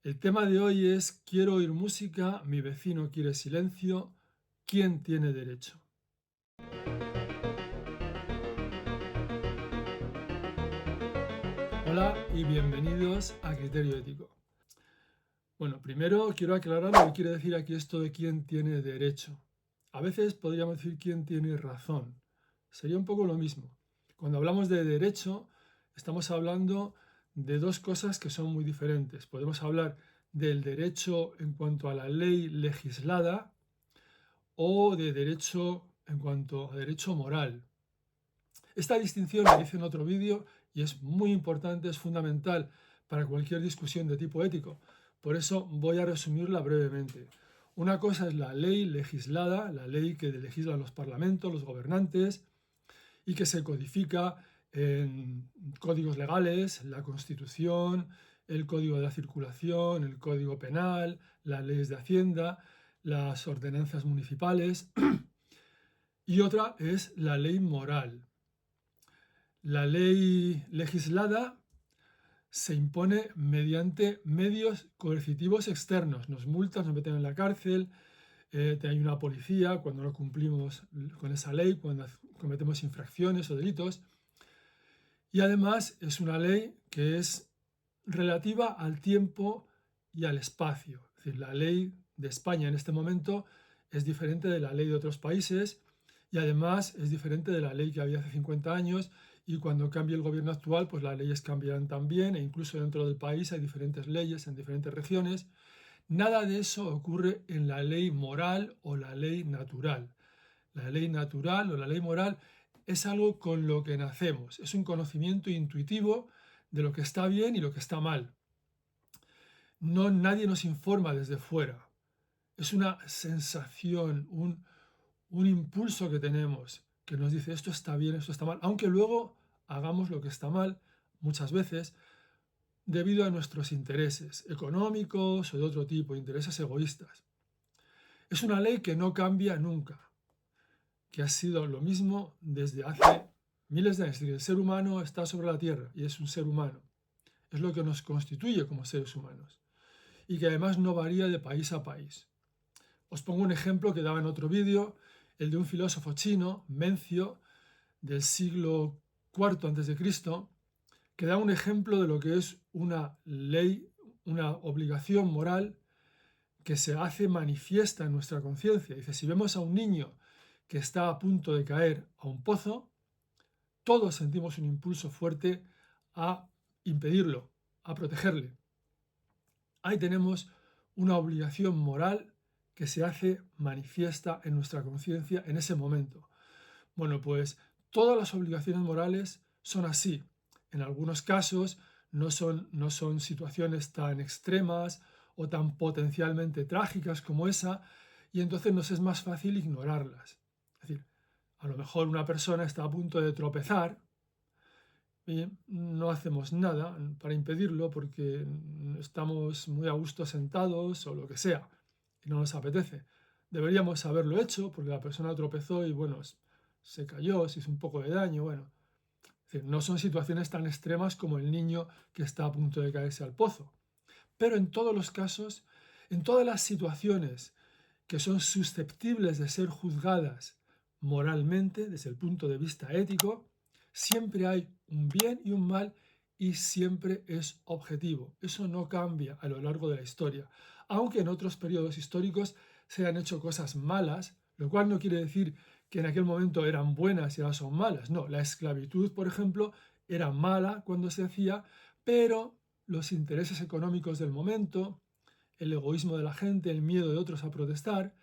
El tema de hoy es quiero oír música, mi vecino quiere silencio, ¿quién tiene derecho? Hola y bienvenidos a Criterio Ético. Bueno, primero quiero aclarar lo que quiere decir aquí esto de quién tiene derecho. A veces podríamos decir quién tiene razón. Sería un poco lo mismo. Cuando hablamos de derecho, estamos hablando de dos cosas que son muy diferentes. Podemos hablar del derecho en cuanto a la ley legislada o de derecho en cuanto a derecho moral. Esta distinción la hice en otro vídeo y es muy importante, es fundamental para cualquier discusión de tipo ético. Por eso voy a resumirla brevemente. Una cosa es la ley legislada, la ley que legislan los parlamentos, los gobernantes, y que se codifica en códigos legales, la Constitución, el Código de la Circulación, el Código Penal, las leyes de Hacienda, las ordenanzas municipales. Y otra es la ley moral. La ley legislada se impone mediante medios coercitivos externos. Nos multan, nos meten en la cárcel, hay una policía cuando no cumplimos con esa ley, cuando cometemos infracciones o delitos. Y además es una ley que es relativa al tiempo y al espacio. Es decir, la ley de España en este momento es diferente de la ley de otros países y además es diferente de la ley que había hace 50 años, y cuando cambie el gobierno actual, pues las leyes cambiarán también, e incluso dentro del país hay diferentes leyes en diferentes regiones. Nada de eso ocurre en la ley moral o la ley natural. La ley natural o la ley moral es algo con lo que nacemos, es un conocimiento intuitivo de lo que está bien y lo que está mal. No, nadie nos informa desde fuera. Es una sensación, un impulso que tenemos que nos dice esto está bien, esto está mal, aunque luego hagamos lo que está mal muchas veces debido a nuestros intereses económicos o de otro tipo, intereses egoístas. Es una ley que no cambia nunca, que ha sido lo mismo desde hace miles de años. Es decir, el ser humano está sobre la Tierra y es un ser humano. Es lo que nos constituye como seres humanos y que además no varía de país a país. Os pongo un ejemplo que daba en otro vídeo, el de un filósofo chino, Mencio, del siglo IV a.C., que da un ejemplo de lo que es una ley, una obligación moral que se hace manifiesta en nuestra conciencia. Dice, si vemos a un niño que está a punto de caer a un pozo, todos sentimos un impulso fuerte a impedirlo, a protegerle. Ahí tenemos una obligación moral que se hace manifiesta en nuestra conciencia en ese momento. Bueno, pues todas las obligaciones morales son así. En algunos casos no son situaciones tan extremas o tan potencialmente trágicas como esa, y entonces nos es más fácil ignorarlas. Es decir, a lo mejor una persona está a punto de tropezar y no hacemos nada para impedirlo porque estamos muy a gusto sentados o lo que sea y no nos apetece. Deberíamos haberlo hecho porque la persona tropezó y bueno, se cayó, se hizo un poco de daño, bueno. Es decir, no son situaciones tan extremas como el niño que está a punto de caerse al pozo. Pero en todos los casos, en todas las situaciones que son susceptibles de ser juzgadas moralmente desde el punto de vista ético, siempre hay un bien y un mal y siempre es objetivo. Eso no cambia a lo largo de la historia, aunque en otros periodos históricos se han hecho cosas malas, lo cual no quiere decir que en aquel momento eran buenas y ahora son malas. No, la esclavitud, por ejemplo, era mala cuando se hacía, pero los intereses económicos del momento, el egoísmo de la gente, el miedo de otros a protestar,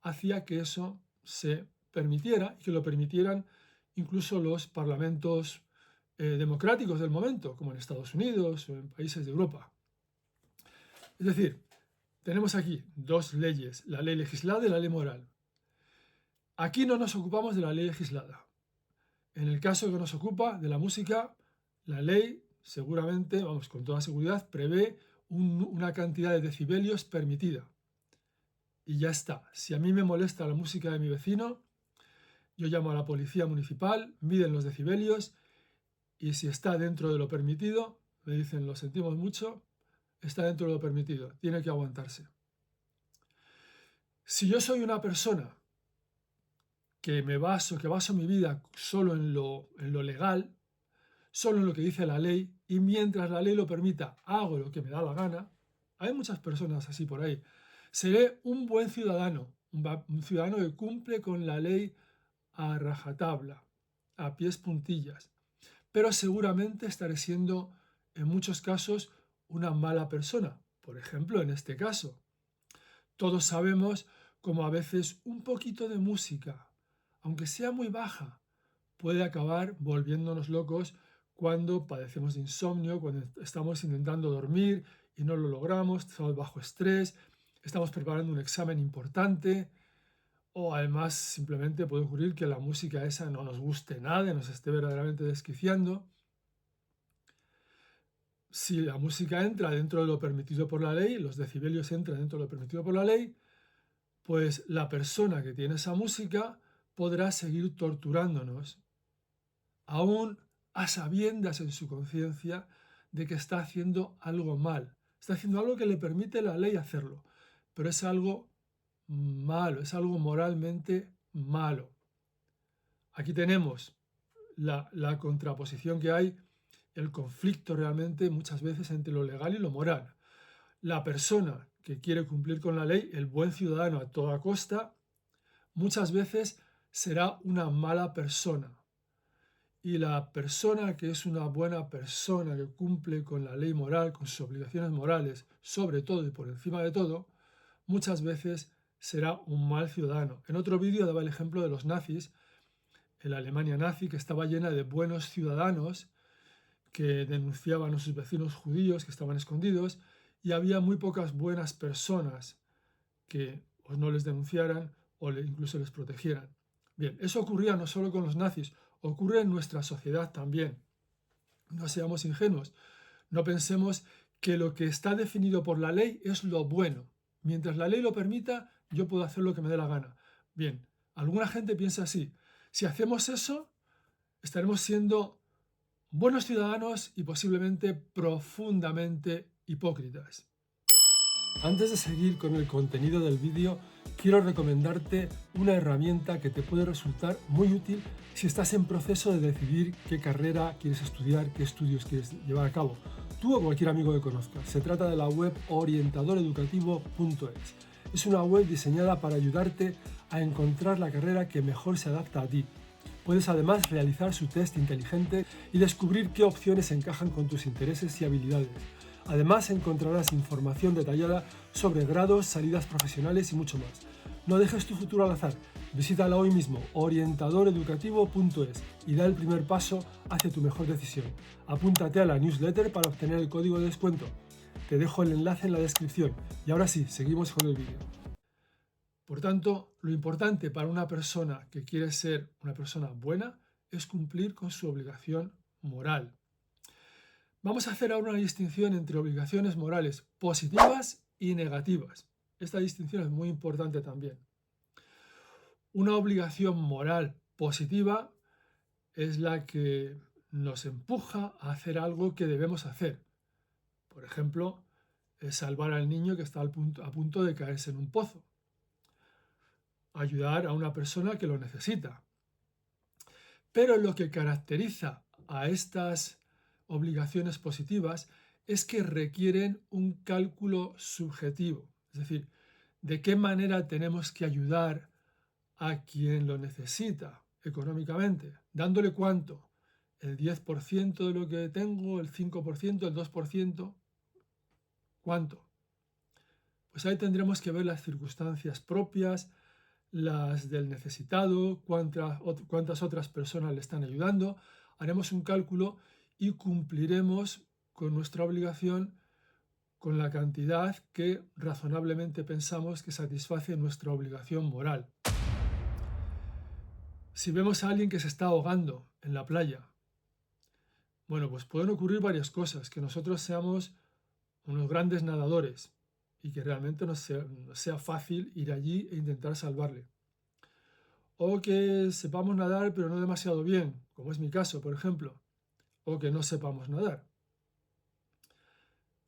hacía que eso se permitiera y que lo permitieran incluso los parlamentos democráticos del momento, como en Estados Unidos o en países de Europa. Es decir, tenemos aquí dos leyes, la ley legislada y la ley moral. Aquí no nos ocupamos de la ley legislada. En el caso que nos ocupa de la música, la ley seguramente, vamos, con toda seguridad, prevé una cantidad de decibelios permitida. Y ya está. Si a mí me molesta la música de mi vecino, yo llamo a la policía municipal, miden los decibelios y si está dentro de lo permitido, me dicen lo sentimos mucho, está dentro de lo permitido, tiene que aguantarse. Si yo soy una persona que baso mi vida solo en lo legal, solo en lo que dice la ley, y mientras la ley lo permita, hago lo que me da la gana, hay muchas personas así por ahí. Seré un buen ciudadano, un ciudadano que cumple con la ley a rajatabla, a pies puntillas, pero seguramente estaré siendo, en muchos casos, una mala persona. Por ejemplo, en este caso, todos sabemos cómo a veces un poquito de música, aunque sea muy baja, puede acabar volviéndonos locos cuando padecemos de insomnio, cuando estamos intentando dormir y no lo logramos, estamos bajo estrés, estamos preparando un examen importante, o además simplemente puede ocurrir que la música esa no nos guste nada y nos esté verdaderamente desquiciando. Si la música entra dentro de lo permitido por la ley, los decibelios entran dentro de lo permitido por la ley, pues la persona que tiene esa música podrá seguir torturándonos, aún a sabiendas en su conciencia de que está haciendo algo mal. Está haciendo algo que le permite la ley hacerlo, pero es algo malo, es algo moralmente malo. Aquí tenemos la contraposición que hay, el conflicto realmente muchas veces entre lo legal y lo moral. La persona que quiere cumplir con la ley, el buen ciudadano a toda costa, muchas veces será una mala persona. Y la persona que es una buena persona, que cumple con la ley moral, con sus obligaciones morales, sobre todo y por encima de todo, muchas veces será un mal ciudadano. En otro vídeo daba el ejemplo de los nazis, en la Alemania nazi, que estaba llena de buenos ciudadanos que denunciaban a sus vecinos judíos que estaban escondidos, y había muy pocas buenas personas que o no les denunciaran o incluso les protegieran. Bien, eso ocurría no solo con los nazis, ocurre en nuestra sociedad también. No seamos ingenuos, no pensemos que lo que está definido por la ley es lo bueno. Mientras la ley lo permita, yo puedo hacer lo que me dé la gana. Bien, alguna gente piensa así. Si hacemos eso, estaremos siendo buenos ciudadanos y posiblemente profundamente hipócritas. Antes de seguir con el contenido del vídeo, quiero recomendarte una herramienta que te puede resultar muy útil si estás en proceso de decidir qué carrera quieres estudiar, qué estudios quieres llevar a cabo, tú o cualquier amigo que conozcas. Se trata de la web orientadoreducativo.es. Es una web diseñada para ayudarte a encontrar la carrera que mejor se adapta a ti. Puedes además realizar su test inteligente y descubrir qué opciones encajan con tus intereses y habilidades. Además encontrarás información detallada sobre grados, salidas profesionales y mucho más. No dejes tu futuro al azar. Visítala hoy mismo, orientadoreducativo.es, y da el primer paso hacia tu mejor decisión. Apúntate a la newsletter para obtener el código de descuento. Te dejo el enlace en la descripción. Y ahora sí, seguimos con el vídeo. Por tanto, lo importante para una persona que quiere ser una persona buena es cumplir con su obligación moral. Vamos a hacer ahora una distinción entre obligaciones morales positivas y negativas. Esta distinción es muy importante también. Una obligación moral positiva es la que nos empuja a hacer algo que debemos hacer. Por ejemplo, salvar al niño que está a punto de caerse en un pozo. Ayudar a una persona que lo necesita. Pero lo que caracteriza a estas obligaciones positivas es que requieren un cálculo subjetivo, es decir, de qué manera tenemos que ayudar a quien lo necesita económicamente, dándole cuánto, el 10% de lo que tengo, el 5%, el 2%, ¿cuánto? Pues ahí tendremos que ver las circunstancias propias, las del necesitado, cuántas otras personas le están ayudando. Haremos un cálculo y cumpliremos con nuestra obligación con la cantidad que razonablemente pensamos que satisface nuestra obligación moral. Si vemos a alguien que se está ahogando en la playa, bueno, pues pueden ocurrir varias cosas, que nosotros seamos unos grandes nadadores y que realmente nos sea fácil ir allí e intentar salvarle. O que sepamos nadar pero no demasiado bien, como es mi caso, por ejemplo, o que no sepamos nadar.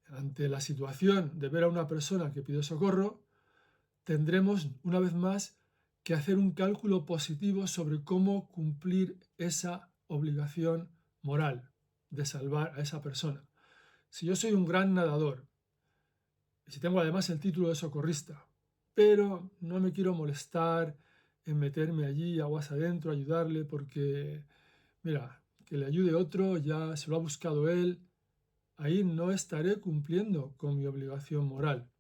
Ante la situación de ver a una persona que pide socorro, tendremos una vez más que hacer un cálculo positivo sobre cómo cumplir esa obligación moral de salvar a esa persona. Si yo soy un gran nadador, y si tengo además el título de socorrista, pero no me quiero molestar en meterme allí aguas adentro, ayudarle, porque, mira, que le ayude otro, ya se lo ha buscado él, ahí no estaré cumpliendo con mi obligación moral.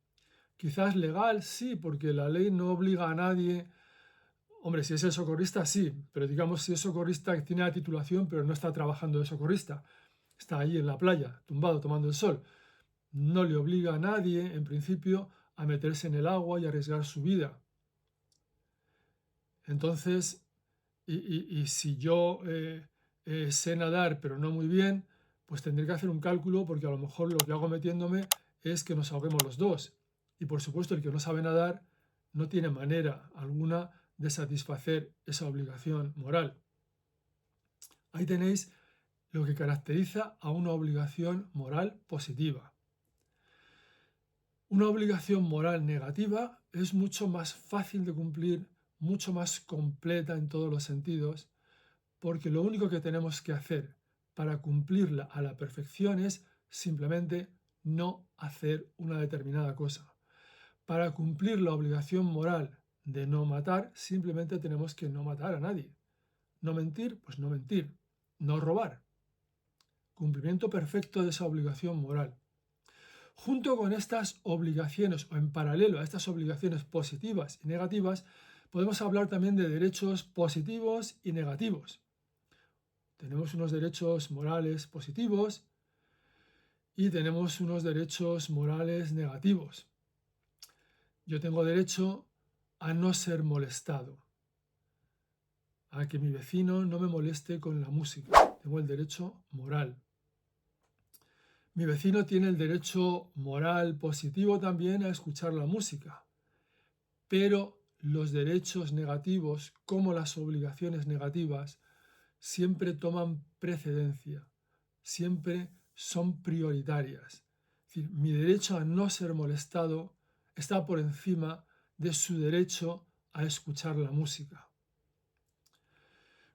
Quizás legal, sí, porque la ley no obliga a nadie. Hombre, si es el socorrista, sí, pero digamos si es socorrista que tiene la titulación pero no está trabajando de socorrista, está ahí en la playa, tumbado, tomando el sol, no le obliga a nadie, en principio, a meterse en el agua y arriesgar su vida. Entonces, y si yo sé nadar pero no muy bien, pues tendré que hacer un cálculo porque a lo mejor lo que hago metiéndome es que nos ahoguemos los dos. Y por supuesto el que no sabe nadar no tiene manera alguna de satisfacer esa obligación moral. Ahí tenéis lo que caracteriza a una obligación moral positiva. Una obligación moral negativa es mucho más fácil de cumplir, mucho más completa en todos los sentidos, porque lo único que tenemos que hacer para cumplirla a la perfección es simplemente no hacer una determinada cosa. Para cumplir la obligación moral de no matar, simplemente tenemos que no matar a nadie. No mentir, pues no mentir. No robar. Cumplimiento perfecto de esa obligación moral. Junto con estas obligaciones o en paralelo a estas obligaciones positivas y negativas, podemos hablar también de derechos positivos y negativos. Tenemos unos derechos morales positivos y tenemos unos derechos morales negativos. Yo tengo derecho a no ser molestado, a que mi vecino no me moleste con la música. Tengo el derecho moral. Mi vecino tiene el derecho moral positivo también a escuchar la música, pero los derechos negativos, como las obligaciones negativas, siempre toman precedencia, siempre son prioritarias. Es decir, mi derecho a no ser molestado está por encima de su derecho a escuchar la música.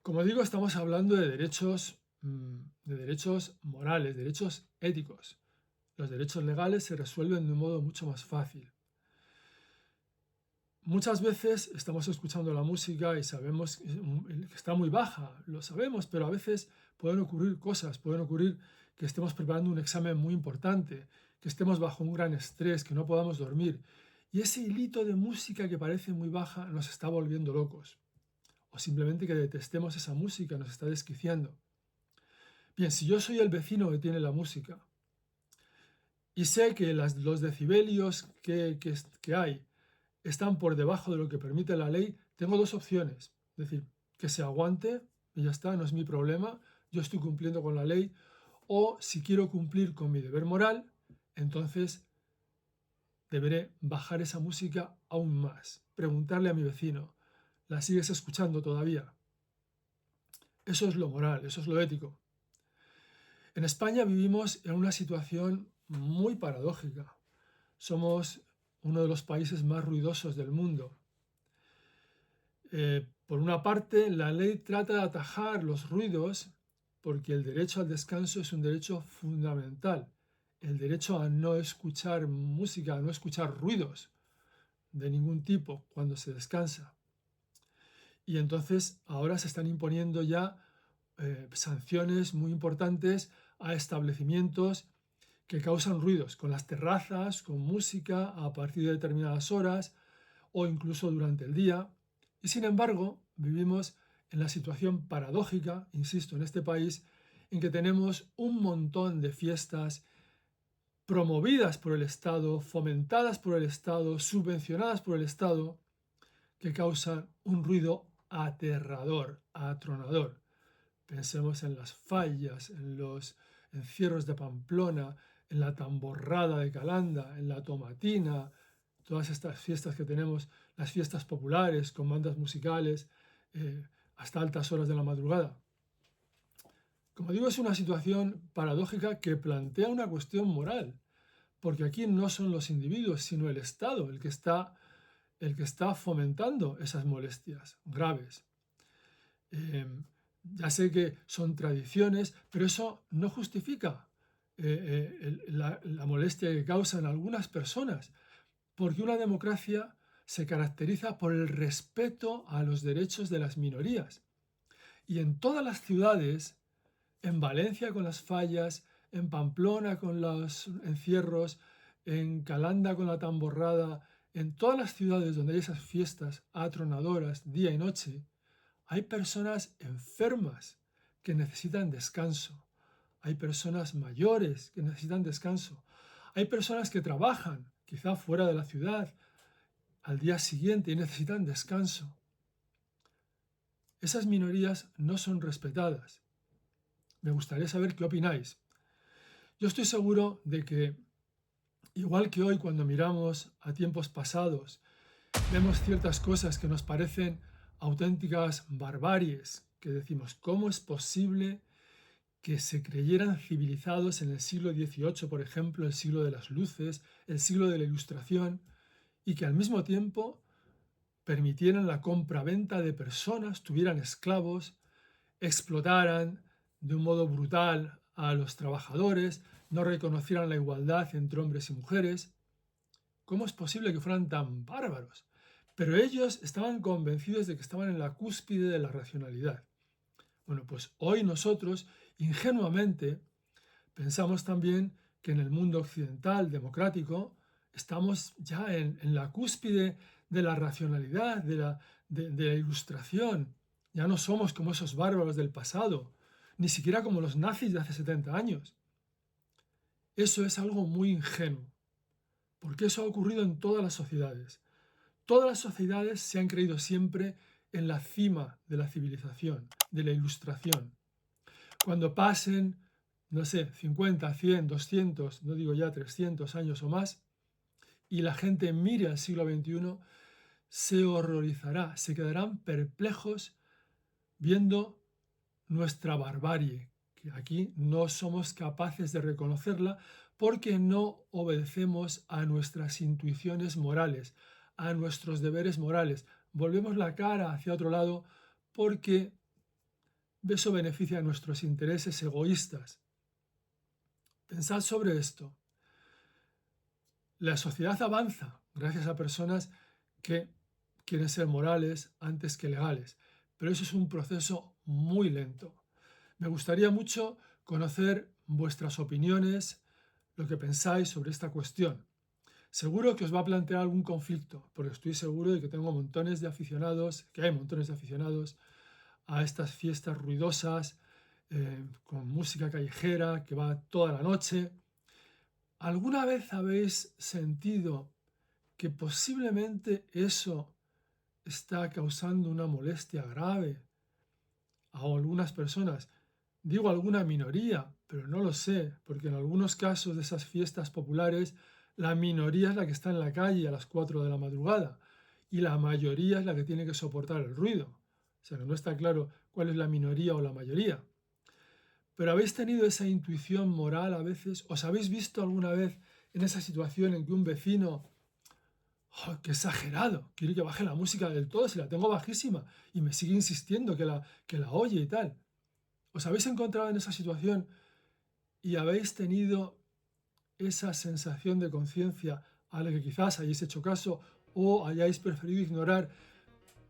Como digo, estamos hablando de derechos morales, derechos éticos. Los derechos legales se resuelven de un modo mucho más fácil. Muchas veces estamos escuchando la música y sabemos que está muy baja, lo sabemos, pero a veces pueden ocurrir cosas, pueden ocurrir que estemos preparando un examen muy importante, que estemos bajo un gran estrés, que no podamos dormir. Y ese hilito de música que parece muy baja nos está volviendo locos. O simplemente que detestemos esa música, nos está desquiciando. Bien, si yo soy el vecino que tiene la música y sé que los decibelios que hay están por debajo de lo que permite la ley, tengo dos opciones. Es decir, que se aguante y ya está, no es mi problema, yo estoy cumpliendo con la ley. O si quiero cumplir con mi deber moral, entonces deberé bajar esa música aún más. Preguntarle a mi vecino, ¿la sigues escuchando todavía? Eso es lo moral, eso es lo ético. En España vivimos en una situación muy paradójica. Somos uno de los países más ruidosos del mundo. Por una parte, la ley trata de atajar los ruidos porque el derecho al descanso es un derecho fundamental. El derecho a no escuchar música, a no escuchar ruidos de ningún tipo cuando se descansa. Y entonces ahora se están imponiendo ya sanciones muy importantes a establecimientos que causan ruidos, con las terrazas, con música a partir de determinadas horas o incluso durante el día. Y sin embargo, vivimos en la situación paradójica, insisto, en este país, en que tenemos un montón de fiestas promovidas por el Estado, fomentadas por el Estado, subvencionadas por el Estado, que causan un ruido aterrador, atronador. Pensemos en las fallas, en los encierros de Pamplona, en la tamborrada de Calanda, en la tomatina, todas estas fiestas que tenemos, las fiestas populares con bandas musicales hasta altas horas de la madrugada. Como digo, es una situación paradójica que plantea una cuestión moral, porque aquí no son los individuos, sino el Estado el que está fomentando esas molestias graves. Ya sé que son tradiciones, pero eso no justifica la molestia que causan algunas personas, porque una democracia se caracteriza por el respeto a los derechos de las minorías. Y en todas las ciudades, en Valencia con las fallas, en Pamplona con los encierros, en Calanda con la tamborrada, en todas las ciudades donde hay esas fiestas atronadoras día y noche, hay personas enfermas que necesitan descanso. Hay personas mayores que necesitan descanso. Hay personas que trabajan, quizá fuera de la ciudad, al día siguiente y necesitan descanso. Esas minorías no son respetadas. Me gustaría saber qué opináis. Yo estoy seguro de que, igual que hoy cuando miramos a tiempos pasados, vemos ciertas cosas que nos parecen auténticas barbaries, que decimos, ¿cómo es posible que se creyeran civilizados en el siglo XVIII, por ejemplo, el siglo de las luces, el siglo de la Ilustración, y que al mismo tiempo permitieran la compra-venta de personas, tuvieran esclavos, explotaran de un modo brutal a los trabajadores, no reconocieran la igualdad entre hombres y mujeres? ¿Cómo es posible que fueran tan bárbaros? Pero ellos estaban convencidos de que estaban en la cúspide de la racionalidad. Bueno, pues hoy nosotros, ingenuamente, pensamos también que en el mundo occidental democrático estamos ya en la cúspide de la racionalidad, de la ilustración. Ya no somos como esos bárbaros del pasado, ni siquiera como los nazis de hace 70 años. Eso es algo muy ingenuo, porque eso ha ocurrido en todas las sociedades. Todas las sociedades se han creído siempre en la cima de la civilización, de la ilustración. Cuando pasen, no sé, 50, 100, 200, no digo ya 300 años o más, y la gente mire al siglo XXI, se horrorizará, se quedarán perplejos viendo nuestra barbarie, que aquí no somos capaces de reconocerla porque no obedecemos a nuestras intuiciones morales, a nuestros deberes morales. Volvemos la cara hacia otro lado porque eso beneficia a nuestros intereses egoístas. Pensad sobre esto. La sociedad avanza gracias a personas que quieren ser morales antes que legales, pero eso es un proceso muy lento. Me gustaría mucho conocer vuestras opiniones, lo que pensáis sobre esta cuestión. Seguro que os va a plantear algún conflicto, porque estoy seguro de que tengo montones de aficionados, que hay montones de aficionados a estas fiestas ruidosas, con música callejera que va toda la noche. ¿Alguna vez habéis sentido que posiblemente eso está causando una molestia grave a algunas personas? Digo alguna minoría, pero no lo sé, porque en algunos casos de esas fiestas populares la minoría es la que está en la calle a las 4 de la madrugada y la mayoría es la que tiene que soportar el ruido. O sea que no está claro cuál es la minoría o la mayoría. Pero ¿habéis tenido esa intuición moral a veces? ¿Os habéis visto alguna vez en esa situación en que un vecino, ¡oh, qué exagerado! Quiere que baje la música del todo si la tengo bajísima y me sigue insistiendo que la oye y tal? ¿Os habéis encontrado en esa situación y habéis tenido esa sensación de conciencia a la que quizás hayáis hecho caso o hayáis preferido ignorar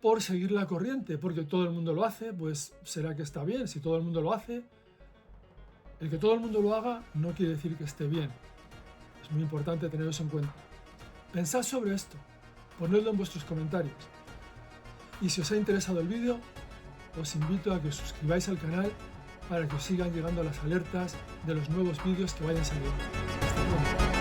por seguir la corriente? Porque todo el mundo lo hace, pues será que está bien. Si todo el mundo lo hace, el que todo el mundo lo haga no quiere decir que esté bien. Es muy importante tener eso en cuenta. Pensad sobre esto, ponedlo en vuestros comentarios. Y si os ha interesado el vídeo, os invito a que os suscribáis al canal para que os sigan llegando las alertas de los nuevos vídeos que vayan saliendo. Hasta pronto.